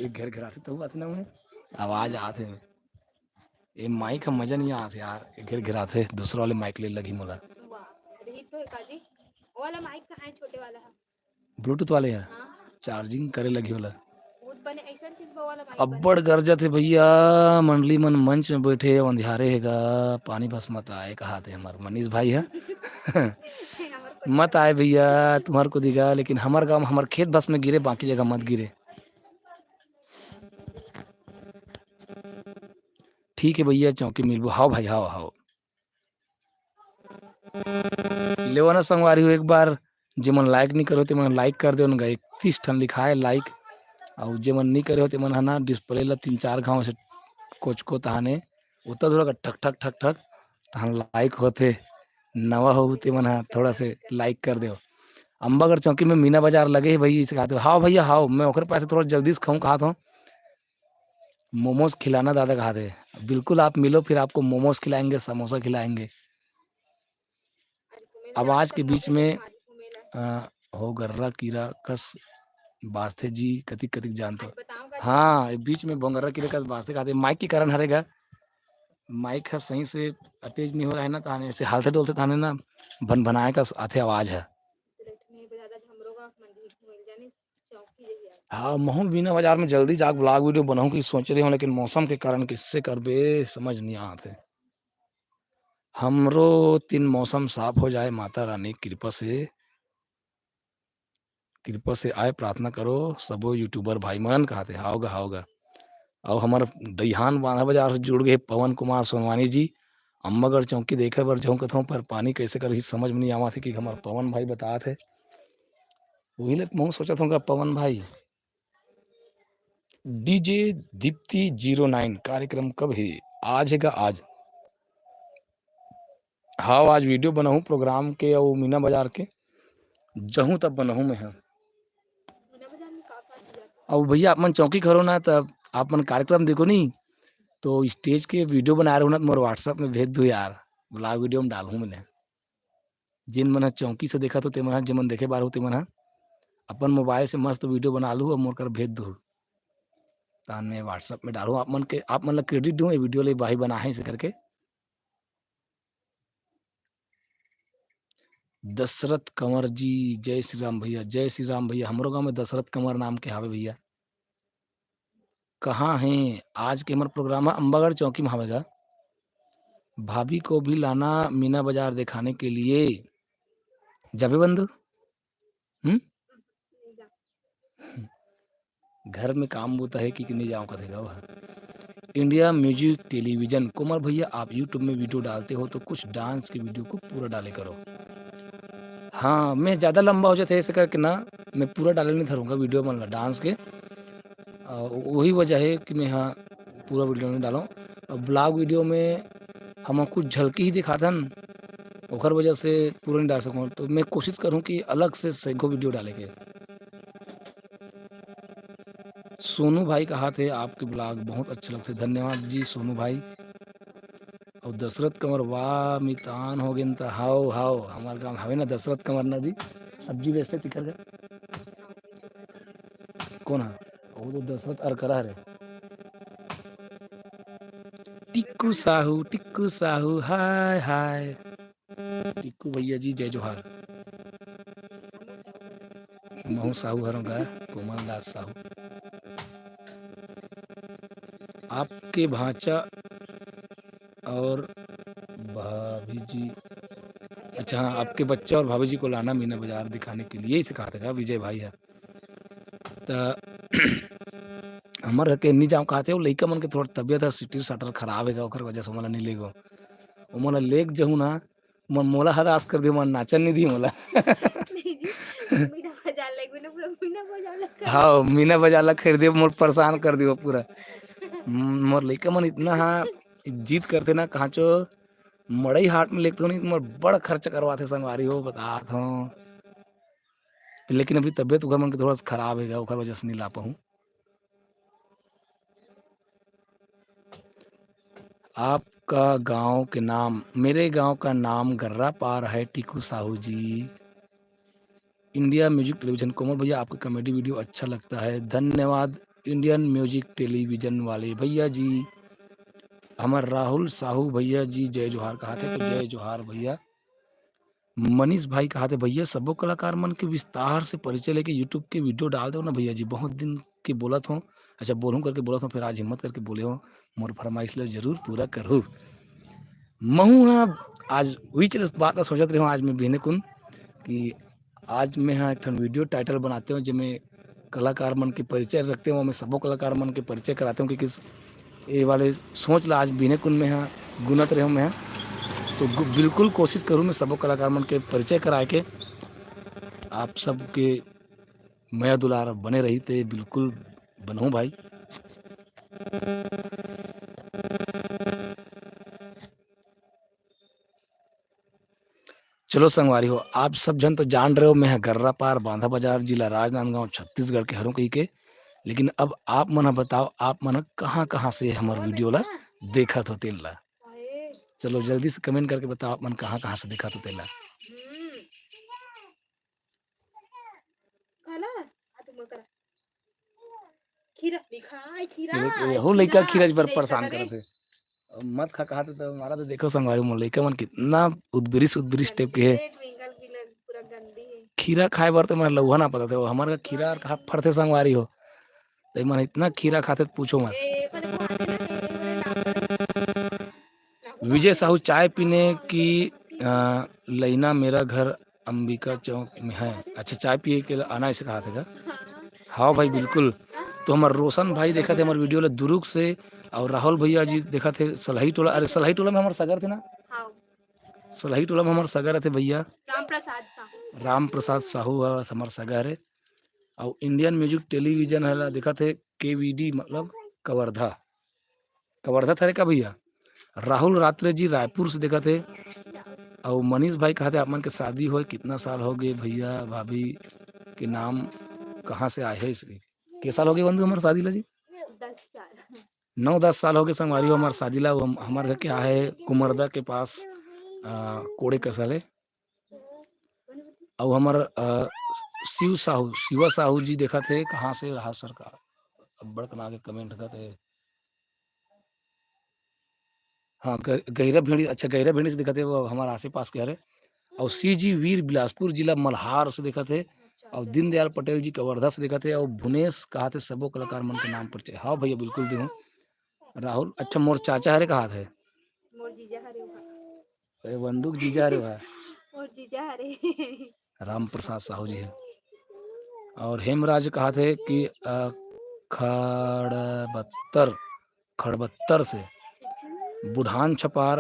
एक घर घराते तो बात ना में आवाज आते ये माइक का मजा नहीं आते यार एक घर घराते दूसरा वाले माइक ले लगी मोला रही तो है काजी वो वाला माइक कहाँ है छोटे वाला है ब्लूटूथ वाले हैं हाँ चार्जिंग करे लगी होला बहुत बने ऐसा चीज वो वाला माइक अब्बड़ गरजत है भैया मंडली मन मंच में बैठे अंधियारे हैगा पानी बस मत आए कहा थे हमार मनीष भाई है मत आए भैया तुम्हार को दिगा लेकिन हमार गांव हमार खेत बस में गिरे बाकी जगह मत गिरे ठीक है भैया चौकी मिलबो हाओ भाई हाओ हाओ लेवाना संगवारी हो एक बार जेमन लाइक नहीं करो ते मन लाइक कर दे उनका 31 ठन लिखा है लाइक और जेमन नहीं करे हो ते मन है ना डिस्प्ले ला 3-4 घाव से कोच को तहाने उतना थोड़ा ठक ठक ठक ठक तहान लाइक होते नवा हो ते मन थोड़ा से लाइक कर दो अम्बागढ़ चौकी में मीना बाजार लगे है भैया इसे कहते हाओ भैया हाओ मैं ओखर पास थोड़ा जल्दी से खाऊं कहा था मोमोज खिलाना दादा कहा थे बिल्कुल आप मिलो फिर आपको मोमोज खिलाएंगे समोसा खिलाएंगे अब आज के बीच में हो गर्रा कीरा कस बास्ते जी कतिक कतिक जानते हो हाँ बीच में बोंगर्रा कीरा कस बास्ते खाते माइक के कारण हरेगा माइक है सही से अटैच नहीं हो रहा है ना ताने ऐसे हालते डोलते ताने ना बन बनाए का आते आवाज है हाँ महू बिना बाजार में जल्दी जाग ब्लॉग वीडियो बनाऊं की सोच रही हूँ लेकिन मौसम के कारण किससे करबे समझ नहीं आते हमरो 3 मौसम साफ हो जाए माता रानी कृपा से आए प्रार्थना करो सबो यूट्यूबर भाई मन कहते हाओगा हाओगा और हमारे दहिहान बांधा बाजार से जुड़ गए पवन कुमार सोनवानी जी अम्बागढ़ चौकी देखे बर जाऊँ कथों पर पानी कैसे कर समझ में नहीं आवा थे कि हमारे पवन भाई बता थे वही ले मैं सोचा था पवन भाई डीजे दीप्ति 09 कार्यक्रम कब है आज है का आज हाँ आज वीडियो बनाऊँ प्रोग्राम के और मीना बाजार के जहूँ तब बनाऊँ मैं हाँ अब भैया आप मन चौकी करो ना तब आप मन कार्यक्रम देखो नहीं तो स्टेज के वीडियो बना रहे हो ना तो मेरे व्हाट्सएप में भेज दो यार ब्लॉग वीडियो में डालूँ मैंने जिन मन चौकी से देखा तो ते मन जमन देखे बार हो ते मन अपन मोबाइल से मस्त वीडियो बना लूँ और मोर कर भेज दो तान मैं व्हाट्सएप में डालूँ आप मन क्रेडिट दूँ ये वीडियो ले भाई बना है इसे करके दशरथ कंवर जी जय श्री राम भैया हमारे गांव में दशरथ कंवर नाम के हावे भैया कहाँ हैं आज के हमारे प्रोग्राम है अम्बागढ़ चौकी में हवेगा भाभी को भी लाना मीना बाजार दिखाने के लिए जाबे बंधु घर में काम होता है कि नहीं जाऊँ कथेगा वह इंडिया म्यूजिक टेलीविजन कुमार भैया आप यूट्यूब में वीडियो डालते हो तो कुछ डांस के वीडियो को पूरा डाले करो हाँ मैं ज़्यादा लंबा हो जाता है ऐसे करके ना मैं पूरा डाले नहीं धरूँगा वीडियो मतलब डांस के वही वजह है कि मैं हाँ पूरा वीडियो नहीं डालूँ और ब्लॉग वीडियो में हम कुछ झलकी ही दिखाता न ओखर वजह से पूरा नहीं डाल सकूँ तो मैं कोशिश करूँ कि अलग से सैकड़ों वीडियो डाले के सोनू भाई कहा थे आपके ब्लॉग बहुत अच्छे लगते धन्यवाद जी सोनू भाई और दशरथ कंवर वाह मितान हो गेन त हाउ हाउ हमार गाँव हवे ना दशरथ कंवर नदी सब्जी बेचते तिकर का कौन है वो तो दशरथ अरकरा रे टिक्कू साहू हाय हाय टिक्कू भैया जी जय जोहार महू साहू हरों का कोमल दास साहू आपके भांचा और भाभी जी अच्छा हाँ आपके बच्चा और भाभी जी को लाना मीना बाजार दिखाने के लिए, यही से कहा था विजय भाई है तो हमार के नहीं जाऊँ कहते हो लइका मन के थोड़ा तबियत है सिटी सटर खराब है ओकर वजह से मोला नहीं लेगो ओ मोला लेक जहू ना मन मोला हरास कर दियो मन नाचन नहीं दी मोला नहीं जी मीना बाजार लग ना पूरा मीना बाजार लग हाँ मीना बाजार ला खरीदे मोर परेशान कर दियो पूरा मोर लइका मन इतना हाँ जीत करते ना कहाँ चो मड़ई हाट में लेके तो नहीं मोर बड़ खर्च करवाते संगवारी हो बतात हूँ लेकिन अभी तबियत उगर मन के थोड़ा सा खराब है ओकर वजह से नहीं ला पाऊँ। आपका गांव के नाम मेरे गांव का नाम गर्रा पार है टीकू साहू जी। इंडिया म्यूजिक टेलीविजन कोमल भैया आपका कॉमेडी वीडियो अच्छा लगता है धन्यवाद इंडियन म्यूजिक टेलीविजन वाले भैया जी। हमार राहुल साहू भैया जी जय जोहार कहा थे तो जय जोहार भैया। मनीष भाई कहा थे भैया सबो कलाकार मन के विस्तार से परिचय लेके यूट्यूब के वीडियो डाल दो ना भैया जी बहुत दिन के बोलत हूँ अच्छा बोलूँ करके बोलत हूँ फिर आज हिम्मत करके बोले हो मोर फरमाइश ले जरूर पूरा करूँ महू हाँ आज वही चीज बात सोचत रहे हूँ आज मैं बिहने कुन कि आज मैं हाँ एक वीडियो टाइटल बनाते हूँ जिसमें कलाकार मन के परिचय रखते हूँ मैं सबो कलाकार मन के परिचय कराते हूँ कि किस ये वाले सोच ला आज बिहने कुन में हाँ गुनत रहे हूँ मैं तो बिल्कुल कोशिश करूँ मैं सबो कलाकार मन के परिचय कराए के आप सबके मैं दुलार बने रही थे बिल्कुल बनूँ भाई। चलो संगवारी हो आप सब जन तो जान रहे हो मैं गर्रा पार बांधा बाजार जिला राजनांदगांव छत्तीसगढ़ के हरू कही के लेकिन अब आप मन बताओ आप मन कहाँ कहाँ से हमार वीडियो ला देखा तो तेल ला चलो जल्दी से कमेंट करके बताओ आप मन कहाँ कहाँ से देखा तो तेल ला हो लइका खीरज बर परेशान करते मत खा कहा तो हमारा तो देखो संगवारी मोर लइका मन कितना उदबरिश टाइप के है खीरा खाए बर तो मैं लौहा ना पता था हमारे खीरा और कहा फरते संगवारी हो तो मन इतना खीरा खाते पूछो मत। विजय साहू चाय पीने की लईना मेरा घर अंबिका चौक में है अच्छा चाय पिए के आना ऐसे कहा था हाँ भाई बिल्कुल तो हमारे रोशन भाई देखा थे हमारे वीडियो दुरुग से और राहुल भैया जी देखा थे सलाही टोला अरे सलाही टोला में हमारे सगर थे ना सलाही टोला में हमारे सगर थे भैया राम प्रसाद साहू हमारे सगर है और इंडियन म्यूजिक टेलीविजन है देखा थे KVD मतलब कवर्धा कवर्धा था का भैया। राहुल रात्रे जी रायपुर से देखा थे और मनीष भाई कहा थे आप मन के शादी हो कितना साल हो गए भैया भाभी के नाम कहाँ से आए हैं इसके के साल हो गए बंधु हमारे शादी ला जी 9-10 साल हो गए संगवारी हो हमारे शादी ला हमारे घर क्या है कुमरदा के पास कोड़े कसल है और हमार शिवा साहू जी देखा थे कहाँ से रहा सरकार अब्बड़ कना के कमेंट करते हाँ गहरा भेड़ी अच्छा गहरा भेड़ी से दिखाते वो हमारे आसे पास के हरे और CG वीर बिलासपुर जिला मल्हार से देखा थे और दीनदयाल पटेल जी कवर्धा से देखा थे और भुवनेश कहा थे सबो कलाकार मन के नाम पर हाँ भैया बिल्कुल दूँ राहुल अच्छा मोर चाचा हरे कहा थे अरे बंदूक जीजा हरे राम प्रसाद साहू जी है और हेमराज कहा थे कि खड़बत्तर से बुढ़ान छपार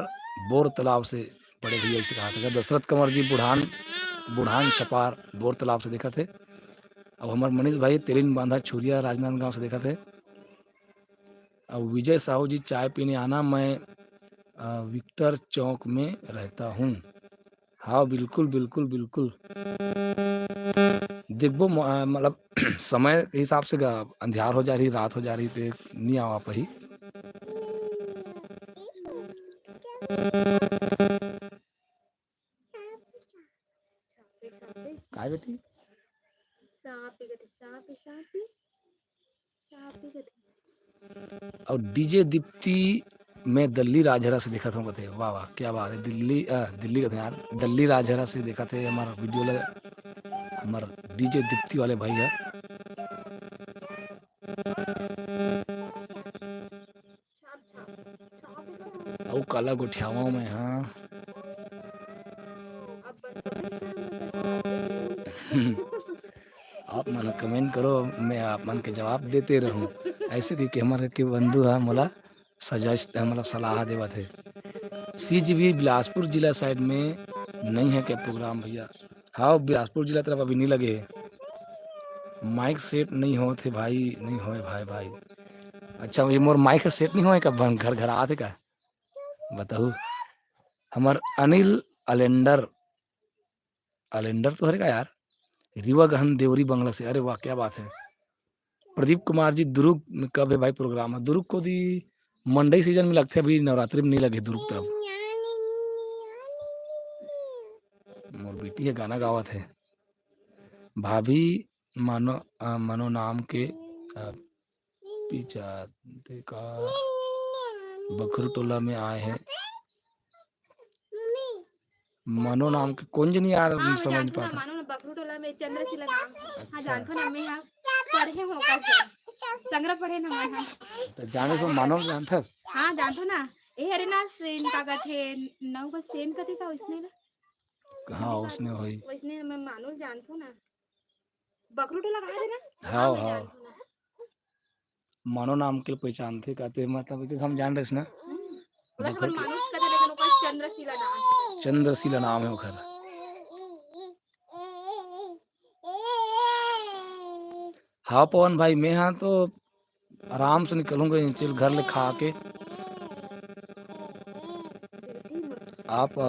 बोर तालाब से बड़े भैया से कहा था दशरथ कंवर जी बुढ़ान छपार बोर तालाब से देखा थे और हमारे मनीष भाई तेरिन बांधा छुरिया राजनांदगांव से देखा थे और विजय साहू जी चाय पीने आना मैं विक्टर चौक में रहता हूँ हाँ बिल्कुल बिल्कुल बिल्कुल देखो मतलब समय के हिसाब से अंधियार हो जा रही रात हो जा रही तो नहीं आवा पाही बेटी? सापी गति सापी सापी सापी गति। और डीजे दीप्ति मैं दिल्ली राजहरा से देखा था बते। वाह वाह क्या बात है। दिल्ली दिल्ली का था यार, दिल्ली राजहरा से देखा थे हमारा वीडियो लगा। हमारा डीजे दीप्ति वाले भाई है। छाप छाप छाप और काला गुठियावा में। हाँ अब बंद आप मन कमेंट करो, मैं आप मन के जवाब देते रहूं ऐसे, क्योंकि हमारे के बंधु है मोला सजेस्ट मतलब सलाह देवत है। CGV बिलासपुर जिला साइड में नहीं है क्या प्रोग्राम भैया? हाँ बिलासपुर जिला तरफ अभी नहीं लगे है। माइक सेट नहीं हो थे भाई, नहीं होए भाई। अच्छा ये मोर माइक सेट नहीं होए का घर घर आते का बताऊ। हमार अनिल अलेंडर तो हरे का यार, रीवा गहन देवरी बंगला से। अरे वाह क्या बात है। प्रदीप कुमार जी दुर्ग में कब है भाई प्रोग्राम? है दुर्ग को दी मंडई सीजन में लगते अभी नवरात्रि में नहीं लगे दुर्ग तरफ। मोर बेटी है गाना गावत है। भाभी मनो नाम के पीछा का बखरू टोला में आए हैं। मनो नाम के कौन जनी यार समझ नहीं पाता। मानो ना बकरू टोला में चंद्रशिला नाम। हाँ जानतो ना मैं। हाँ पढ़े हो का संग्रह पढ़े ना मैं। हाँ तो जाने से मानो जानता। हाँ जानतो ना। ए अरे ना सेन का कथे नौ का सेन कथे का उसने ना। हाँ उसने होई। उसने मैं मानो जानतो ना। बकरू टोला कहा थे ना। हाँ हाँ मनो नाम के पहचानते कहते मतलब कि हम जान रहे ना। बकरू मानुष कथे लेकिन ओकर चंद्रशिला नाम। चंद्रशिला नाम है ओकर। हाँ पवन भाई मैं हाँ तो आराम से निकलूंगा चल घर ले खा के। आप